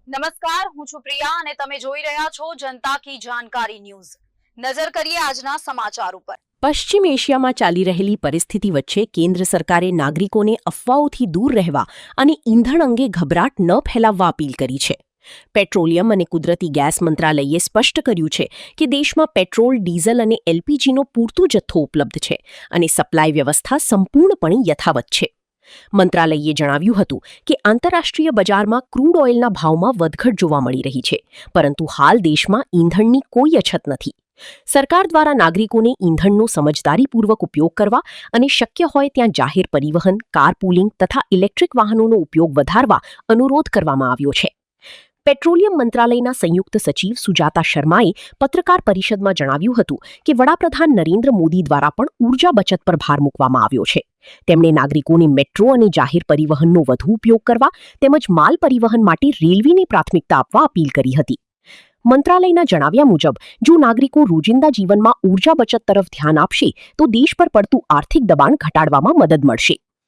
નમસ્કાર, હું છું પ્રિયા અને તમે જોઈ રહ્યા છો જનતા કી જાણકારી ન્યૂઝ। નજર કરીએ આજના સમાચાર ઉપર। પશ્ચિમ એશિયામાં ચાલી રહેલી પરિસ્થિતિ વચ્ચે કેન્દ્ર સરકારે નાગરિકોને અફવાઓથી દૂર રહેવા અને ઈંધણ અંગે ગભરાટ ન ફેલાવવા અપીલ કરી છે। પેટ્રોલિયમ અને કુદરતી ગેસ મંત્રાલયે સ્પષ્ટ કર્યું છે કે દેશમાં પેટ્રોલ, ડીઝલ અને એલપીજીનો પૂરતો જથ્થો ઉપલબ્ધ છે અને સપ્લાય વ્યવસ્થા સંપૂર્ણપણે યથાવત છે। મંત્રાલયે જણાવ્યું હતું કે આંતરરાષ્ટ્રીય બજારમાં ક્રૂડ ઓઇલના ભાવમાં વધઘટ જોવા મળી રહી છે, પરંતુ હાલ દેશમાં ઈંધણની કોઈ અછત નથી। સરકાર દ્વારા નાગરિકોને ઈંધણનો સમજદારીપૂર્વક ઉપયોગ કરવા અને શક્ય હોય ત્યાં જાહેર પરિવહન, કારપૂલિંગ તથા ઇલેક્ટ્રિક વાહનોનો ઉપયોગ વધારવા અનુરોધ કરવામાં આવ્યો છે। પેટ્રોલિયમ મંત્રાલયના સંયુક્ત સચિવ સુજાતા શર્માએ પત્રકાર પરિષદમાં જણાવ્યું હતું કે વડાપ્રધાન નરેન્દ્ર મોદી દ્વારા પણ ઊર્જા બચત પર ભાર મૂકવામાં આવ્યો છે। તેમણે નાગરિકોને મેટ્રો અને જાહેર પરિવહનનો વધુ ઉપયોગ કરવા તેમજ માલ પરિવહન માટે રેલવેને પ્રાથમિકતા આપવા અપીલ કરી હતી। મંત્રાલયના જણાવ્યા મુજબ જો નાગરિકો રોજિંદા જીવનમાં ઊર્જા બચત તરફ ધ્યાન આપશે તો દેશ પર પડતું આર્થિક દબાણ ઘટાડવામાં મદદ મળશે।